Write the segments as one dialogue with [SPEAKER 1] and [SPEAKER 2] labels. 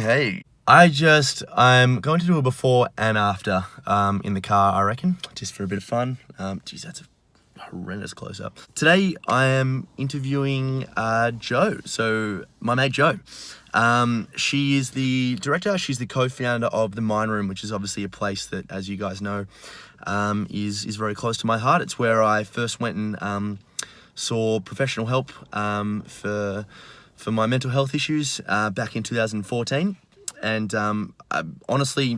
[SPEAKER 1] Okay. I'm going to do a before and after in the car, I reckon, just for a bit of fun. Geez, that's a horrendous close-up. Today, I am interviewing Jo, so my mate Jo. She is the director, she's the co-founder of The Mind Room, which is obviously a place that, as you guys know, is very close to my heart. It's where I first went and saw professional help for my mental health issues back in 2014. And I honestly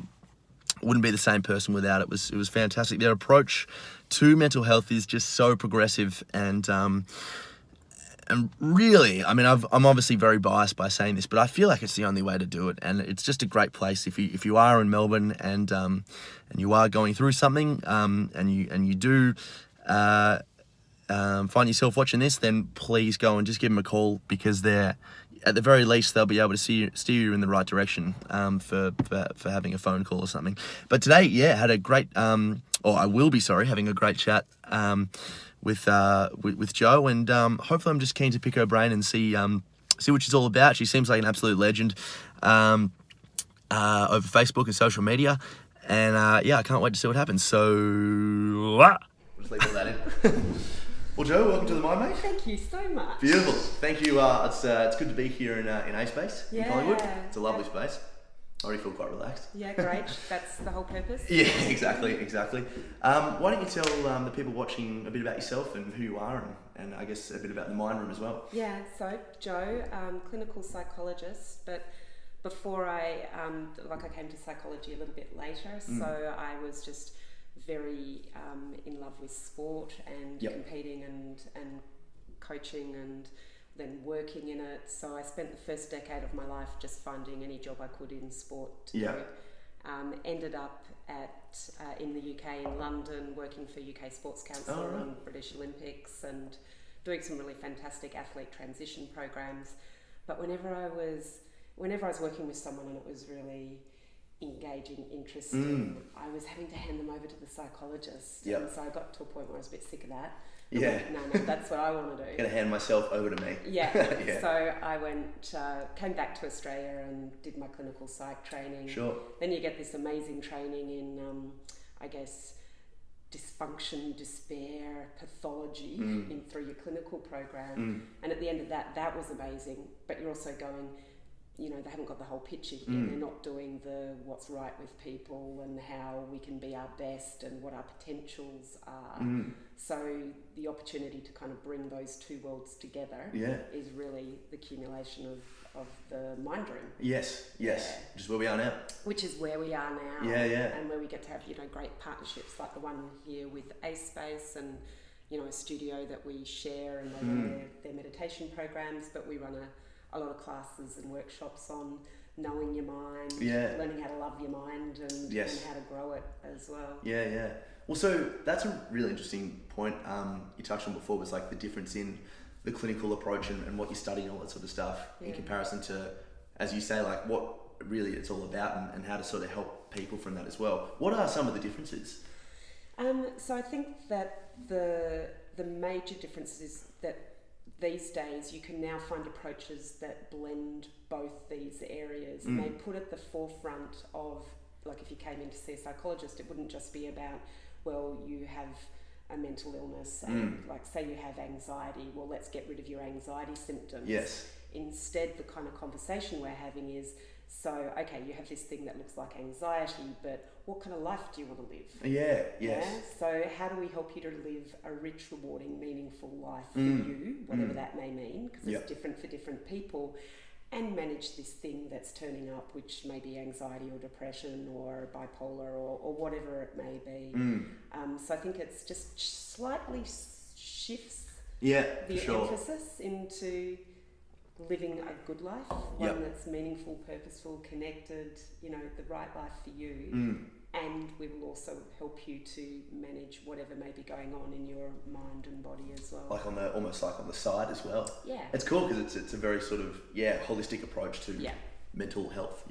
[SPEAKER 1] wouldn't be the same person without it. It was fantastic. Their approach to mental health is just so progressive and really, I mean, I'm obviously very biased by saying this, but I feel like it's the only way to do it. And it's just a great place if you are in Melbourne and you are going through something and you do find yourself watching this, then please go and just give them a call, because at the very least, they'll be able to steer you in the right direction for having a phone call or something. But today, had a great, I will be having a great chat with Jo, and hopefully I'm just keen to pick her brain and see what she's all about. She seems like an absolute legend over Facebook and social media, and I can't wait to see what happens. So, we'll just leave all that in. Well, Jo, welcome to The Mind, mate.
[SPEAKER 2] Thank you so much.
[SPEAKER 1] Beautiful. Thank you. It's good to be here in A Space in Collingwood. It's a lovely space. I already feel quite relaxed.
[SPEAKER 2] Yeah, great. That's the whole purpose.
[SPEAKER 1] Yeah, exactly. Why don't you tell the people watching a bit about yourself and who you are, and I guess a bit about The Mind Room as well.
[SPEAKER 2] Yeah, so Jo, clinical psychologist, but before I came to psychology a little bit later, so I was just very in love with sport and competing and coaching and then working in it. So I spent the first decade of my life just finding any job I could in sport to do. Ended up in the UK, in London, working for UK Sports Council and British Olympics and doing some really fantastic athlete transition programs. But whenever I was working with someone and it was really engaging, interesting, I was having to hand them over to the psychologist. And so I got to a point where I was a bit sick of that. No, that's what I want to do.
[SPEAKER 1] I'm going to hand myself over to me.
[SPEAKER 2] So I came back to Australia and did my clinical psych training.
[SPEAKER 1] Sure.
[SPEAKER 2] Then you get this amazing training in, dysfunction, despair, pathology through your clinical program. And at the end of that was amazing. But you're also going, they haven't got the whole picture here. They're not doing the what's right with people and how we can be our best and what our potentials are. So the opportunity to kind of bring those two worlds together is really the accumulation of the Mind Room. Yes.
[SPEAKER 1] Which is where we are now.
[SPEAKER 2] And where we get to have, great partnerships like the one here with A Space and, a studio that we share, and they run their meditation programs, but we run a lot of classes and workshops on knowing your mind, learning how to love your mind and how to grow it as well.
[SPEAKER 1] Well, so that's a really interesting point you touched on before, was like the difference in the clinical approach and what you study and all that sort of stuff in comparison to, as you say, like what really it's all about and how to sort of help people from that as well. What are some of the differences?
[SPEAKER 2] So I think that the major difference is that these days you can now find approaches that blend both these areas, and they put at the forefront of, like, if you came in to see a psychologist, it wouldn't just be about, well, you have a mental illness and like say you have anxiety, well, let's get rid of your anxiety symptoms. Instead, the kind of conversation we're having is, so, okay, you have this thing that looks like anxiety, but what kind of life do you want to live? So how do we help you to live a rich, rewarding, meaningful life for you, whatever that may mean, because it's different for different people, and manage this thing that's turning up, which may be anxiety or depression or bipolar or whatever it may be. So I think it's just slightly shifts the emphasis into living a good life, one that's meaningful, purposeful, connected, the right life for you. And we will also help you to manage whatever may be going on in your mind and body as well.
[SPEAKER 1] Like almost like on the side as well.
[SPEAKER 2] Yeah.
[SPEAKER 1] It's cool because it's a very sort of holistic approach to mental health.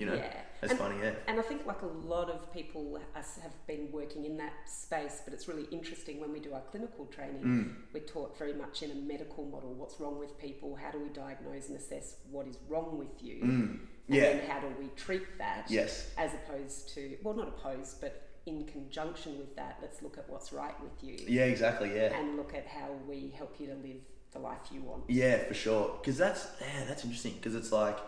[SPEAKER 1] That's funny, yeah.
[SPEAKER 2] And I think like a lot of people have been working in that space, but it's really interesting when we do our clinical training, we're taught very much in a medical model, what's wrong with people, how do we diagnose and assess what is wrong with you, and then how do we treat that, as opposed to, well, not opposed, but in conjunction with that, let's look at what's right with you.
[SPEAKER 1] Yeah, exactly, yeah.
[SPEAKER 2] And look at how we help you to live the life you want.
[SPEAKER 1] Yeah, for sure. Because that's interesting, because it's like,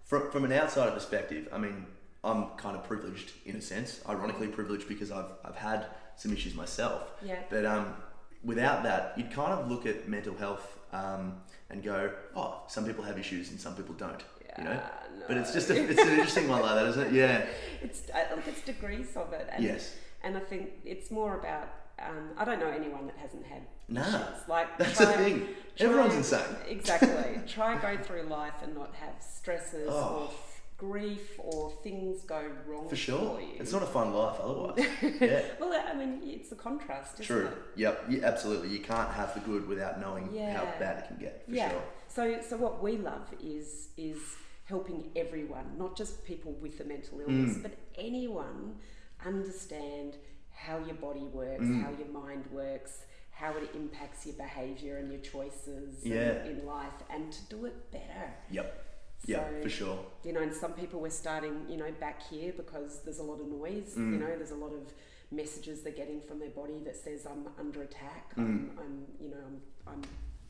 [SPEAKER 1] from an outsider perspective, I mean, I'm kind of privileged in a sense, ironically privileged because I've had some issues myself.
[SPEAKER 2] Yeah.
[SPEAKER 1] But without that, you'd kind of look at mental health and go, oh, some people have issues and some people don't. You know?
[SPEAKER 2] No.
[SPEAKER 1] But it's an interesting one like that, isn't it? Yeah.
[SPEAKER 2] It's degrees of it. And,
[SPEAKER 1] yes.
[SPEAKER 2] And I think it's more about, I don't know anyone that hasn't had issues.
[SPEAKER 1] Like, that's the thing. Everyone's insane.
[SPEAKER 2] Exactly. Try go through life and not have stresses or grief or things go wrong for you.
[SPEAKER 1] It's not a fun life otherwise. Yeah.
[SPEAKER 2] Well, I mean, it's a contrast, isn't
[SPEAKER 1] True.
[SPEAKER 2] it?
[SPEAKER 1] Yep. Yeah, absolutely. You can't have the good without knowing how bad it can get, for sure.
[SPEAKER 2] So what we love is helping everyone, not just people with a mental illness, but anyone understand how your body works, how your mind works, how it impacts your behaviour and your choices in life, and to do it better.
[SPEAKER 1] Yep.
[SPEAKER 2] So,
[SPEAKER 1] yeah, for sure.
[SPEAKER 2] You know, and some people we're starting, you know, back here because there's a lot of noise. You know, there's a lot of messages they're getting from their body that says I'm under attack. I'm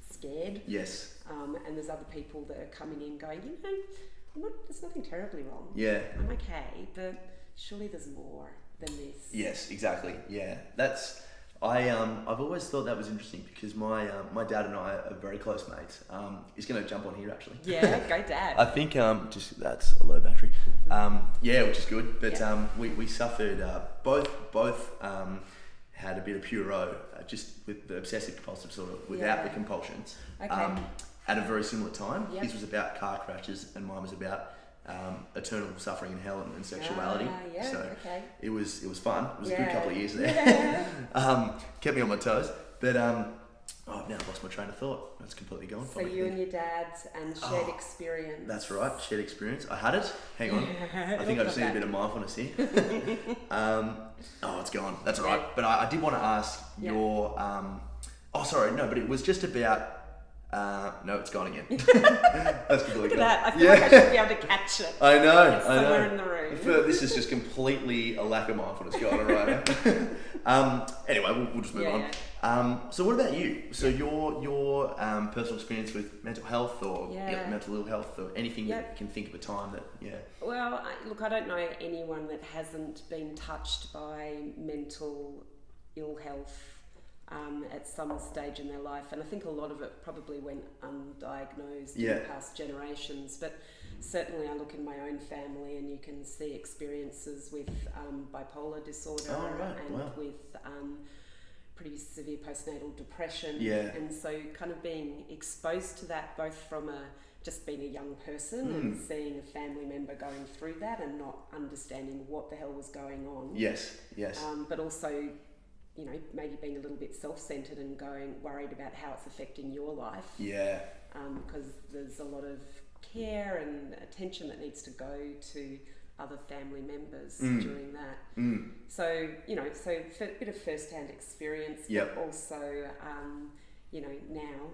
[SPEAKER 2] scared.
[SPEAKER 1] Yes.
[SPEAKER 2] And there's other people that are coming in going, you know, there's nothing terribly wrong.
[SPEAKER 1] Yeah.
[SPEAKER 2] I'm okay, but surely there's more than this.
[SPEAKER 1] Yes, exactly. Yeah, I've always thought that was interesting because my dad and I are very close mates. He's going to jump on here actually.
[SPEAKER 2] Yeah, go dad.
[SPEAKER 1] I think just that's a low battery. Which is good. But we suffered both had a bit of puro just with the obsessive compulsive disorder without the compulsions.
[SPEAKER 2] Okay.
[SPEAKER 1] At a very similar time.
[SPEAKER 2] Yep.
[SPEAKER 1] His was about car crashes and mine was about eternal suffering in hell and sexuality. It was fun. It was a good couple of years there. Kept me on my toes. But I've now lost my train of thought. It's completely gone.
[SPEAKER 2] So you and your dad's and shared experience.
[SPEAKER 1] That's right, shared experience. I had it. Hang on. I think I just need a bit of mindfulness here. It's gone. That's all right. But I did want to ask your. But it was just about. No, it's gone again. That's completely
[SPEAKER 2] Look at
[SPEAKER 1] gone.
[SPEAKER 2] that. I feel like I should be able to catch it.
[SPEAKER 1] I know.
[SPEAKER 2] It's somewhere in the room.
[SPEAKER 1] This is just completely a lack of mindfulness going on right now. Anyway, we'll just move on.
[SPEAKER 2] Yeah.
[SPEAKER 1] So what about you? So your personal experience with mental health or mental ill health or anything that you can think of a time that,
[SPEAKER 2] Well, I don't know anyone that hasn't been touched by mental ill health at some stage in their life, and I think a lot of it probably went undiagnosed in past generations, but certainly I look in my own family and you can see experiences with bipolar disorder with pretty severe postnatal depression, and so kind of being exposed to that both from just being a young person and seeing a family member going through that and not understanding what the hell was going on.
[SPEAKER 1] Yes.
[SPEAKER 2] But also, you know, maybe being a little bit self-centered and worried about how it's affecting your life. Yeah. Because there's a lot of care and attention that needs to go to other family members during that. So, you know, a bit of first-hand experience, but also, you know, now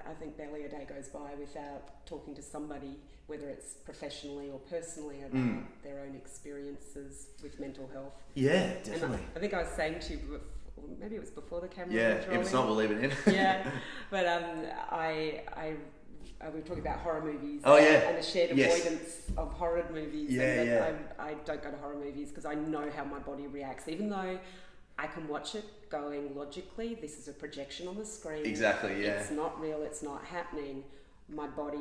[SPEAKER 2] I think barely a day goes by without talking to somebody, whether it's professionally or personally, about their own experiences with mental health.
[SPEAKER 1] Yeah, definitely.
[SPEAKER 2] And I think I was saying to you, maybe it was before the camera was rolling.
[SPEAKER 1] If it's not, we'll leave it in.
[SPEAKER 2] But we were talking about horror movies and the shared avoidance of horror movies. I don't go to horror movies because I know how my body reacts, even though I can watch it going logically, this is a projection on the screen.
[SPEAKER 1] Exactly, yeah.
[SPEAKER 2] It's not real, it's not happening. My body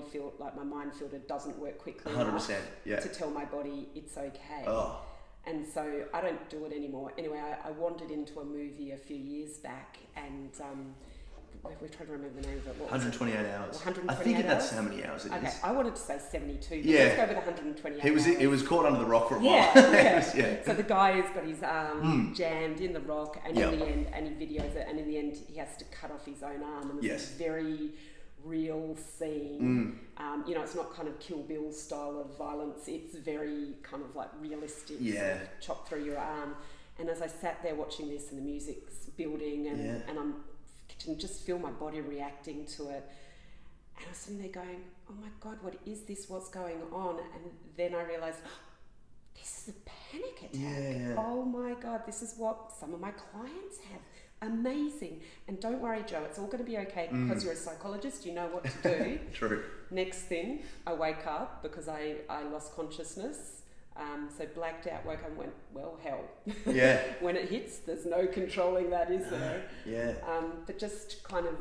[SPEAKER 2] my mind filter doesn't work quickly
[SPEAKER 1] 100%,
[SPEAKER 2] enough to tell my body it's okay. And so I don't do it anymore. Anyway, I wandered into a movie a few years back and we're trying to remember the name of it.
[SPEAKER 1] 128 hours.
[SPEAKER 2] 128
[SPEAKER 1] I think
[SPEAKER 2] hours?
[SPEAKER 1] That's how many hours it is.
[SPEAKER 2] Okay, I wanted to say 72, but let's go with 128 hours.
[SPEAKER 1] It was caught under the rock for a while.
[SPEAKER 2] Yeah. So the guy has got his arm jammed in the rock, and in the end, and he videos it, and in the end, he has to cut off his own arm, and there's this very real scene. You know, it's not kind of Kill Bill style of violence. It's very kind of like realistic.
[SPEAKER 1] Yeah.
[SPEAKER 2] Sort of chop through your arm. And as I sat there watching this and the music's building and I'm can just feel my body reacting to it. And I was sitting there going, oh my God, what is this? What's going on? And then I realised, this is a panic attack.
[SPEAKER 1] Yeah.
[SPEAKER 2] Oh my God, this is what some of my clients have. Amazing. And don't worry, Joe, it's all going to be okay because you're a psychologist, you know what to do.
[SPEAKER 1] True.
[SPEAKER 2] Next thing, I wake up because I lost consciousness. So blacked out, woke up and went, well, hell.
[SPEAKER 1] Yeah.
[SPEAKER 2] When it hits, there's no controlling that, is there?
[SPEAKER 1] Yeah.
[SPEAKER 2] But just kind of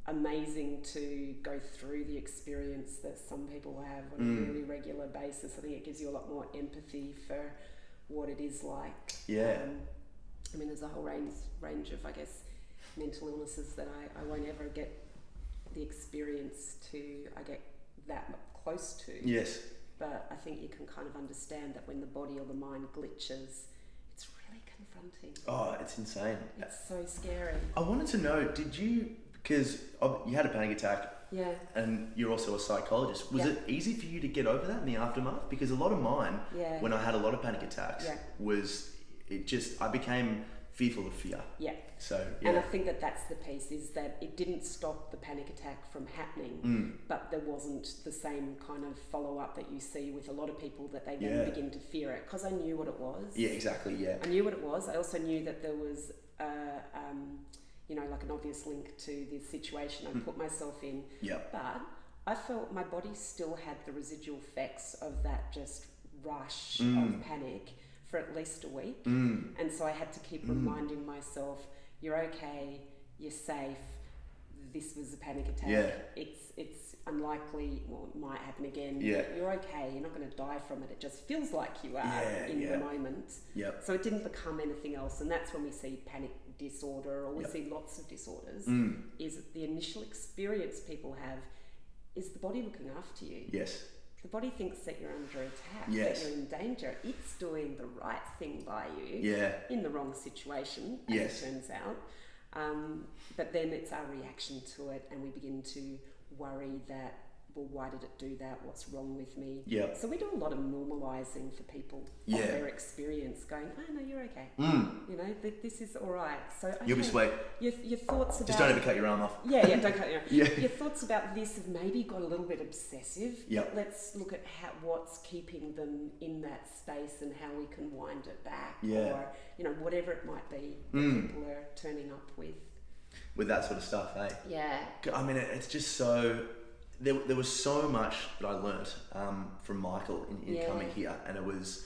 [SPEAKER 2] amazing to go through the experience that some people have on a really regular basis. I think it gives you a lot more empathy for what it is like.
[SPEAKER 1] Yeah.
[SPEAKER 2] I mean, there's a whole range of, I guess, mental illnesses that I won't ever get the experience to, I get that close to.
[SPEAKER 1] Yes.
[SPEAKER 2] But I think you can kind of understand that when the body or the mind glitches, it's really confronting.
[SPEAKER 1] Oh, it's insane.
[SPEAKER 2] It's so scary.
[SPEAKER 1] I wanted to know, did you, because you had a panic attack,
[SPEAKER 2] yeah,
[SPEAKER 1] and you're also a psychologist, was it easy for you to get over that in the aftermath? Because a lot of mine, when I had a lot of panic attacks, I became fearful of fear.
[SPEAKER 2] Yeah.
[SPEAKER 1] So,
[SPEAKER 2] and I think that's the piece, is that it didn't stop the panic attack from happening, but there wasn't the same kind of follow-up that you see with a lot of people, that they then begin to fear it, because I knew what it was.
[SPEAKER 1] Yeah, exactly, yeah.
[SPEAKER 2] I knew what it was. I also knew that there was, you know, like an obvious link to the situation I put myself in.
[SPEAKER 1] Yeah.
[SPEAKER 2] But I felt my body still had the residual effects of that just rush of panic for at least a week. And so I had to keep reminding myself, you're okay, you're safe, this was a panic attack.
[SPEAKER 1] Yeah.
[SPEAKER 2] It's unlikely, well, it might happen again.
[SPEAKER 1] Yeah.
[SPEAKER 2] You're okay, you're not going to die from it. It just feels like you are in the moment.
[SPEAKER 1] Yep.
[SPEAKER 2] So it didn't become anything else. And that's when we see panic disorder, or we see lots of disorders, is the initial experience people have is the body looking after you.
[SPEAKER 1] Yes.
[SPEAKER 2] The body thinks that you're under attack,
[SPEAKER 1] Yes.
[SPEAKER 2] that you're in danger. It's doing the right thing by you in the wrong situation, as it turns out. But then it's our reaction to it, and we begin to worry that, well, why did it do that? What's wrong with me?
[SPEAKER 1] Yep.
[SPEAKER 2] So we do a lot of normalising for people of their experience, going, oh, no, you're okay. You know, this is all right. So okay,
[SPEAKER 1] You'll be sweet.
[SPEAKER 2] Your thoughts about...
[SPEAKER 1] Just don't ever cut your arm off.
[SPEAKER 2] Yeah, don't cut your arm. Your thoughts about this have maybe got a little bit obsessive.
[SPEAKER 1] Yep.
[SPEAKER 2] Let's look at what's keeping them in that space and how we can wind it back.
[SPEAKER 1] Yeah.
[SPEAKER 2] Or, you know, whatever it might be that people are turning up with.
[SPEAKER 1] With that sort of stuff, eh?
[SPEAKER 2] Yeah.
[SPEAKER 1] I mean, it's just so... There was so much that I learnt from Michael in coming here, and it was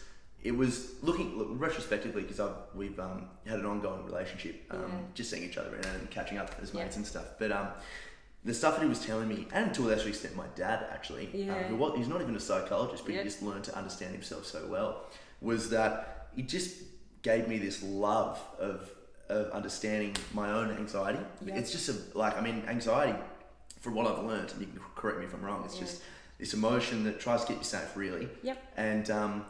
[SPEAKER 1] looking retrospectively, because we've had an ongoing relationship, just seeing each other and catching up as mates and stuff. But the stuff that he was telling me, and to a lesser extent my dad actually, he's not even a psychologist, but he just learned to understand himself so well, was that he just gave me this love of understanding my own anxiety. It's just anxiety, from what I've learned, and you can correct me if I'm wrong, it's just this emotion that tries to keep you safe, really.
[SPEAKER 2] Yep.
[SPEAKER 1] And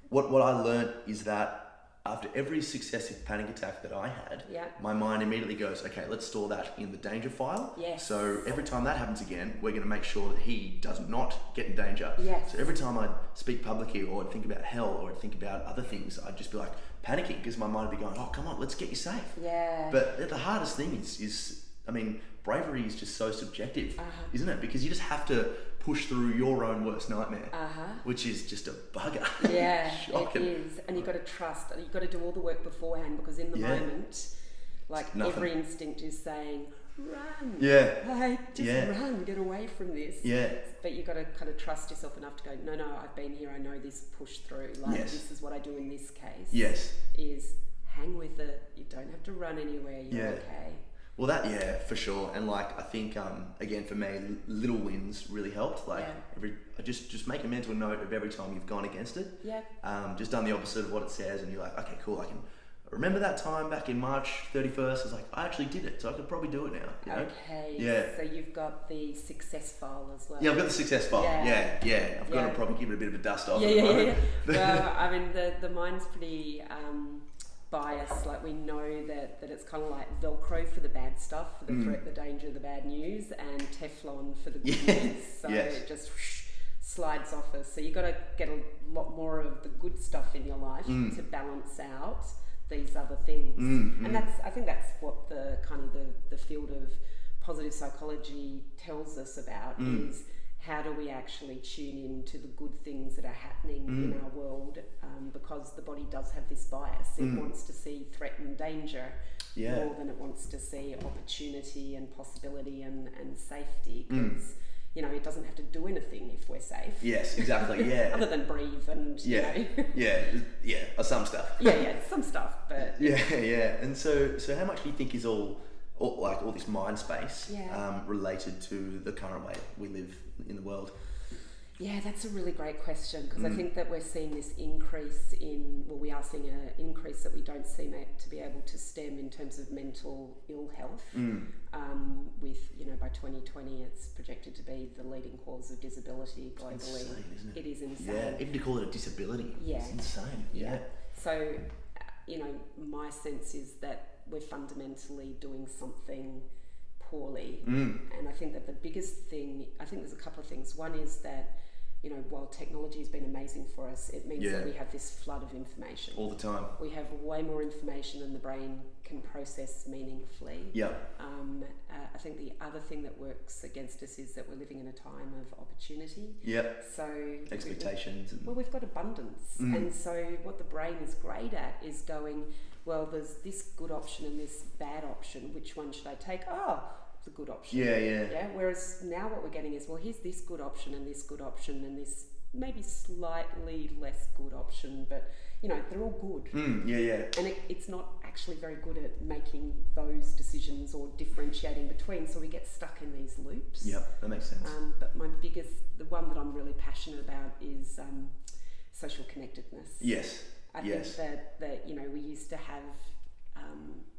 [SPEAKER 1] what I learned is that after every successive panic attack that I had, my mind immediately goes, okay, let's store that in the danger file.
[SPEAKER 2] Yes.
[SPEAKER 1] So every time that happens again, we're going to make sure that he does not get in danger.
[SPEAKER 2] Yes.
[SPEAKER 1] So every time I'd speak publicly, or I'd think about hell, or I'd think about other things, I'd just be like panicking, because my mind would be going, oh, come on, let's get you safe.
[SPEAKER 2] Yeah.
[SPEAKER 1] But the hardest thing is I mean, bravery is just so subjective, isn't it? Because you just have to push through your own worst nightmare, which is just a bugger.
[SPEAKER 2] Yeah,
[SPEAKER 1] Shocking.
[SPEAKER 2] it is. And you've got to trust, you've got to do all the work beforehand, because in the moment, like every instinct is saying, run.
[SPEAKER 1] Yeah.
[SPEAKER 2] Like, just run, get away from this.
[SPEAKER 1] Yeah.
[SPEAKER 2] But you've got to kind of trust yourself enough to go, no, I've been here, I know this, push through. Like, this is what I do in this case.
[SPEAKER 1] Yes.
[SPEAKER 2] Is hang with it. You don't have to run anywhere. You're okay.
[SPEAKER 1] Well, that, for sure. And like, I think, again, for me, little wins really helped. Like just make a mental note of every time you've gone against it.
[SPEAKER 2] Yeah.
[SPEAKER 1] Just done the opposite of what it says, and you're like, okay, cool, I can remember that time back in March 31st. I was like, I actually did it, so I could probably do it now. You know?
[SPEAKER 2] Okay.
[SPEAKER 1] Yeah.
[SPEAKER 2] So you've got the success file as well.
[SPEAKER 1] Yeah, I've got the success file. Yeah. I've got to probably give it a bit of a dust off.
[SPEAKER 2] Yeah. Well, I mean, the mind's pretty bias. Like we know that it's kind of like Velcro for the bad stuff, for the threat, the danger, the bad news, and Teflon for the good news. So it just slides off us. So you've got to get a lot more of the good stuff in your life to balance out these other things. And I think that's what the kind of the field of positive psychology tells us about is how do we actually tune in to the good things that are happening in our world, because the body does have this bias. It wants to see threat and danger more than it wants to see opportunity and possibility and safety, because you know, it doesn't have to do anything if we're safe.
[SPEAKER 1] Yes, exactly, yeah.
[SPEAKER 2] Other than breathe and, you know.
[SPEAKER 1] Or some stuff.
[SPEAKER 2] Some stuff, but...
[SPEAKER 1] And so how much do you think is all this mind space related to the current way we live in the world?
[SPEAKER 2] Yeah, that's a really great question, because I think that we're seeing this increase we are seeing an increase that we don't seem to be able to stem in terms of mental ill health. With, you know, by 2020 it's projected to be the leading cause of disability globally.
[SPEAKER 1] It's insane, isn't it?
[SPEAKER 2] It is insane.
[SPEAKER 1] Yeah, even to call it a disability.
[SPEAKER 2] Yeah.
[SPEAKER 1] It's insane. Yeah.
[SPEAKER 2] So, you know, my sense is that we're fundamentally doing something poorly. And I think that the biggest thing, I think there's a couple of things. One is that, you know, while technology has been amazing for us, it means that we have this flood of information.
[SPEAKER 1] All the time.
[SPEAKER 2] We have way more information than the brain can process meaningfully. I think the other thing that works against us is that we're living in a time of opportunity. So
[SPEAKER 1] expectations.
[SPEAKER 2] We've got abundance. And so what the brain is great at is going, well, there's this good option and this bad option. Which one should I take? The good option. Yeah. Whereas now what we're getting is, well, here's this good option and this good option and this maybe slightly less good option, but you know, they're all good. And it's not actually very good at making those decisions or differentiating between, so we get stuck in these loops.
[SPEAKER 1] That makes sense.
[SPEAKER 2] But the one that I'm really passionate about is social connectedness. I think that you know, we used to have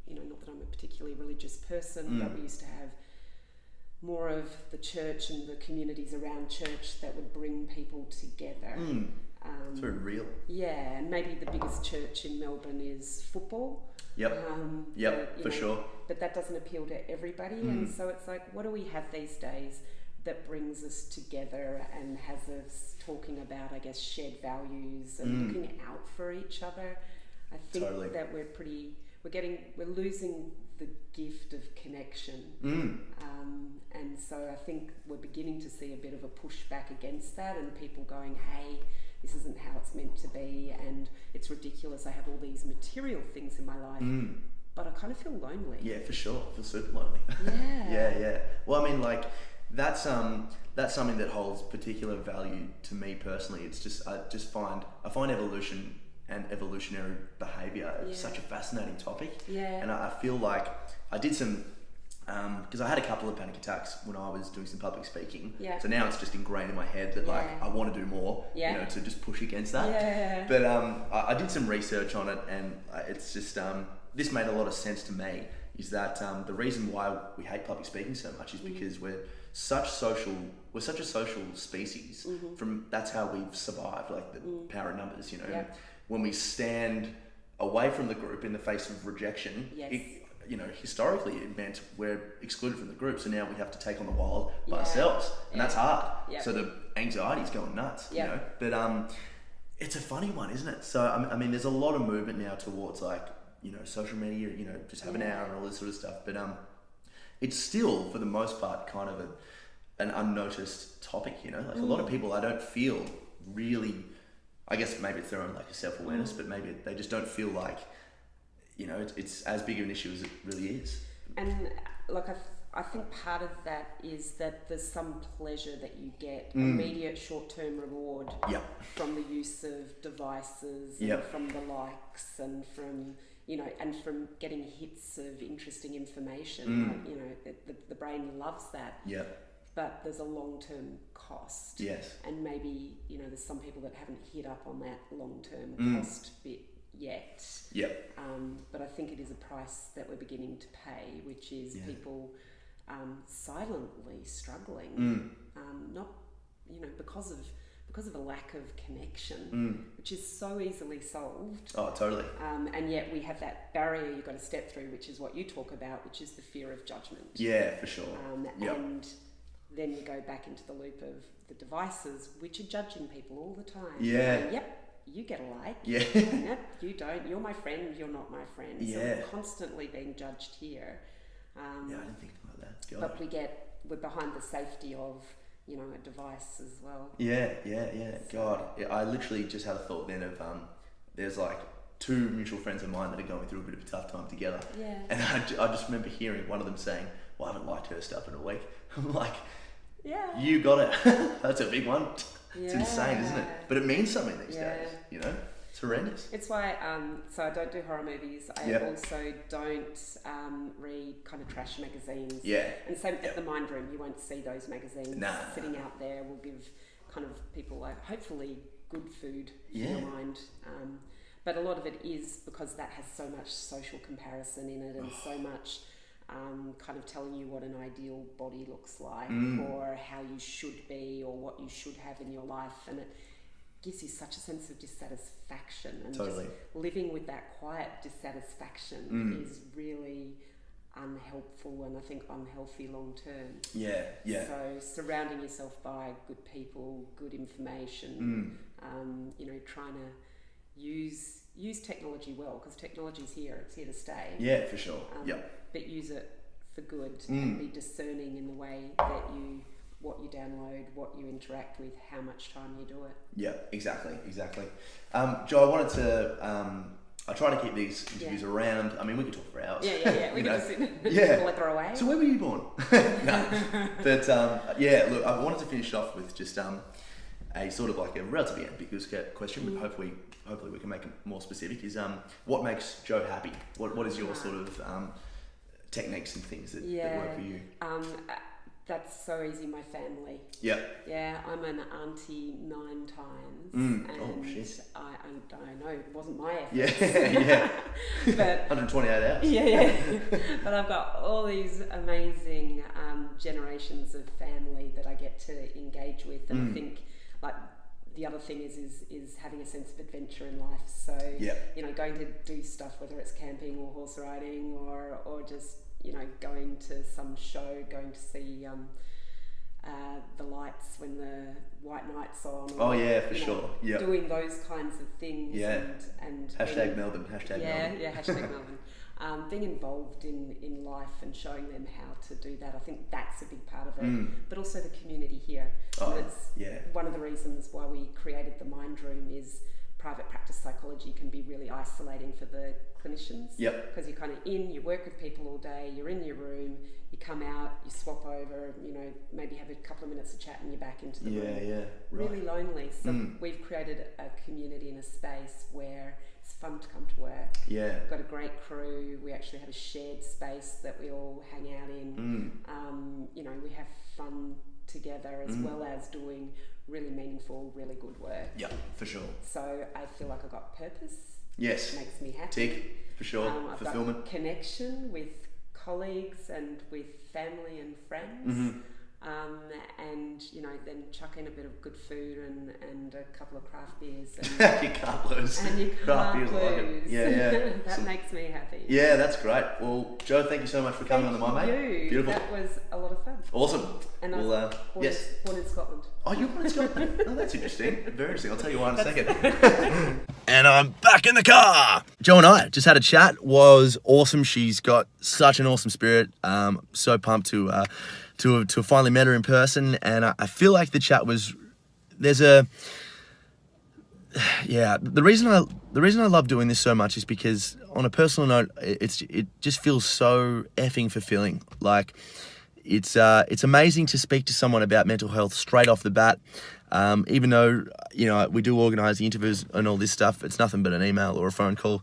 [SPEAKER 2] you know, not that I'm a particularly religious person, but we used to have more of the church and the communities around church that would bring people together.
[SPEAKER 1] It's very real.
[SPEAKER 2] Yeah, and maybe the biggest church in Melbourne is football. For sure. But that doesn't appeal to everybody, and so it's like, what do we have these days that brings us together and has us talking about, I guess, shared values and looking out for each other? I think that we're losing the gift of connection. And so I think we're beginning to see a bit of a pushback against that, and people going, hey, this isn't how it's meant to be, and it's ridiculous. I have all these material things in my life, but I kind of feel lonely.
[SPEAKER 1] Yeah, for sure. I feel super lonely.
[SPEAKER 2] Yeah.
[SPEAKER 1] Well, I mean, like, that's something that holds particular value to me personally. It's just, I find evolution and evolutionary behaviour such a fascinating topic. And I feel like I did some, because I had a couple of panic attacks when I was doing some public speaking. So now it's just ingrained in my head that like I want to do more, you know, to just push against that. But I did some research on it, and it's just this made a lot of sense to me. Is that the reason why we hate public speaking so much is because we're such a social species. That's how we've survived, like the power of numbers, you know. When we stand away from the group in the face of rejection, you know, historically it meant we're excluded from the group, so now we have to take on the world by ourselves, and that's hard. So the anxiety's going nuts, you know. But it's a funny one, isn't it? So I mean, there's a lot of movement now towards, like, you know, social media, you know, just have an hour and all this sort of stuff. But it's still, for the most part, kind of an unnoticed topic, you know. Like a lot of people, I don't feel really, I guess maybe it's their own lack of self-awareness, but maybe they just don't feel like, you know, it's as big of an issue as it really is.
[SPEAKER 2] And like I think part of that is that there's some pleasure that you get, immediate short-term reward from the use of devices, and from the likes, and from, you know, and from getting hits of interesting information. Like, you know, the brain loves that. But there's a long-term cost. And maybe, you know, there's some people that haven't hit up on that long-term cost bit yet. But I think it is a price that we're beginning to pay, which is people silently struggling, not, you know, because of because of a lack of connection, which is so easily solved.
[SPEAKER 1] Oh, totally.
[SPEAKER 2] And yet we have that barrier you've got to step through, which is what you talk about, which is the fear of judgment.
[SPEAKER 1] Yeah, for sure. Yep.
[SPEAKER 2] And then you go back into the loop of the devices, which are judging people all the time.
[SPEAKER 1] Yeah.
[SPEAKER 2] Going, yep, you get a like.
[SPEAKER 1] Yeah.
[SPEAKER 2] Yep, you don't. You're my friend, you're not my friend.
[SPEAKER 1] Yeah.
[SPEAKER 2] So we're constantly being judged here.
[SPEAKER 1] Yeah, I didn't think like that. God.
[SPEAKER 2] But we're behind the safety of, you know, a device as well.
[SPEAKER 1] Yeah. God, I literally just had a thought then of there's like two mutual friends of mine that are going through a bit of a tough time together.
[SPEAKER 2] Yeah.
[SPEAKER 1] And I just remember hearing one of them saying, well, I haven't liked her stuff in a week. I'm like,
[SPEAKER 2] yeah,
[SPEAKER 1] you got it. That's a big one. It's
[SPEAKER 2] Yeah.
[SPEAKER 1] insane, isn't it? But it means something these
[SPEAKER 2] Yeah.
[SPEAKER 1] days, you know? It's horrendous.
[SPEAKER 2] It's why, so I don't do horror movies. I
[SPEAKER 1] Yep.
[SPEAKER 2] also don't read kind of trash magazines.
[SPEAKER 1] Yeah.
[SPEAKER 2] And same
[SPEAKER 1] Yep.
[SPEAKER 2] at the Mind Room, you won't see those magazines
[SPEAKER 1] Nah.
[SPEAKER 2] sitting out there. Will give kind of people like hopefully good food for
[SPEAKER 1] Yeah.
[SPEAKER 2] your mind. But a lot of it is because that has so much social comparison in it and so much kind of telling you what an ideal body looks like or how you should be or what you should have in your life. And it gives you such a sense of dissatisfaction, and
[SPEAKER 1] Totally.
[SPEAKER 2] just living with that quiet dissatisfaction is really unhelpful and I think unhealthy long term.
[SPEAKER 1] Yeah.
[SPEAKER 2] So surrounding yourself by good people, good information, you know, trying to use technology well, because technology's here, it's here to stay.
[SPEAKER 1] Yeah, for sure.
[SPEAKER 2] But use it for good and be discerning in the way that what you download, what you interact with, how much time you do it.
[SPEAKER 1] Yeah, exactly. Joe, I wanted to, I try to keep these interviews around, I mean, we could talk for hours.
[SPEAKER 2] Yeah. We can just sit
[SPEAKER 1] Yeah.
[SPEAKER 2] let throw away.
[SPEAKER 1] So where were you born? No. But yeah, look, I wanted to finish off with just a sort of like a relatively ambiguous question, but hopefully we can make it more specific, is what makes Joe happy? What is your sort of techniques and things that work for you?
[SPEAKER 2] That's so easy, my family.
[SPEAKER 1] Yeah.
[SPEAKER 2] Yeah, I'm an auntie 9 times.
[SPEAKER 1] Mm.
[SPEAKER 2] And
[SPEAKER 1] Oh, shit.
[SPEAKER 2] I don't know, it wasn't my effort.
[SPEAKER 1] Yeah.
[SPEAKER 2] But
[SPEAKER 1] 128 hours.
[SPEAKER 2] Yeah. But I've got all these amazing generations of family that I get to engage with, and I think like the other thing is having a sense of adventure in life. So you know, going to do stuff, whether it's camping or horse riding or just, you know, going to some show, going to see the lights when the white night's on. Or,
[SPEAKER 1] Oh yeah, for sure. Yeah.
[SPEAKER 2] Doing those kinds of things.
[SPEAKER 1] Yeah.
[SPEAKER 2] And
[SPEAKER 1] Hashtag Melbourne. Hashtag Melbourne.
[SPEAKER 2] Yeah, hashtag Melbourne. Being involved in life and showing them how to do that, I think that's a big part of it. But also the community here.
[SPEAKER 1] Oh,
[SPEAKER 2] and it's
[SPEAKER 1] yeah.
[SPEAKER 2] one of the reasons why we created the Mind Room is private practice psychology can be really isolating for the clinicians.
[SPEAKER 1] Yep.
[SPEAKER 2] Because you're kind of you work with people all day, you're in your room, you come out, you swap over, you know, maybe have a couple of minutes of chat and you're back into the room.
[SPEAKER 1] Yeah, right.
[SPEAKER 2] Really lonely. So we've created a community and a space where it's fun to come to work.
[SPEAKER 1] Yeah.
[SPEAKER 2] We've got a great crew. We actually have a shared space that we all hang out in. You know, we have fun together as well as doing really meaningful, really good work.
[SPEAKER 1] Yeah, for sure.
[SPEAKER 2] So I feel like I've got purpose.
[SPEAKER 1] Yes.
[SPEAKER 2] It makes me happy.
[SPEAKER 1] Tick, for sure.
[SPEAKER 2] I've
[SPEAKER 1] Fulfillment.
[SPEAKER 2] got connection with colleagues and with family and friends. And, you know, then chuck in a bit of good food and a couple of craft beers. And,
[SPEAKER 1] You can't lose.
[SPEAKER 2] and you
[SPEAKER 1] Craft
[SPEAKER 2] can't
[SPEAKER 1] beers, I like it.
[SPEAKER 2] lose.
[SPEAKER 1] Yeah.
[SPEAKER 2] That makes me happy.
[SPEAKER 1] Yeah, that's great. Well, Joe, thank you so much for coming on the My Mate.
[SPEAKER 2] You.
[SPEAKER 1] Beautiful.
[SPEAKER 2] That was a lot of fun.
[SPEAKER 1] Awesome.
[SPEAKER 2] And
[SPEAKER 1] Well,
[SPEAKER 2] I was born in Scotland.
[SPEAKER 1] Oh, you're born in Scotland? Oh, that's interesting. Very interesting. I'll tell you why in a second. And I'm back in the car. Joe and I just had a chat. Was awesome. She's got such an awesome spirit. So pumped to have finally met her in person, and I feel like the chat was. The reason I love doing this so much is because on a personal note, it just feels so effing fulfilling. Like it's amazing to speak to someone about mental health straight off the bat. Even though, you know, we do organise the interviews and all this stuff, it's nothing but an email or a phone call.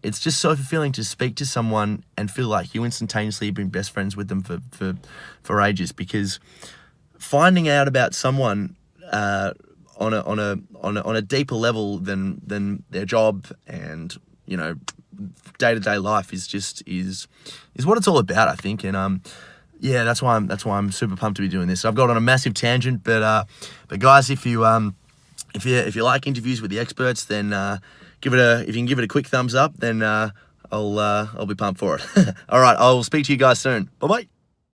[SPEAKER 1] It's just so fulfilling to speak to someone and feel like you instantaneously have been best friends with them for ages, because finding out about someone on a deeper level than their job and, you know, day-to-day life is what it's all about, I think. And Yeah, that's why I'm super pumped to be doing this. I've got on a massive tangent, but guys, if you like interviews with the experts, then if you can give it a quick thumbs up, then I'll be pumped for it. All right, I'll speak to you guys soon. Bye bye.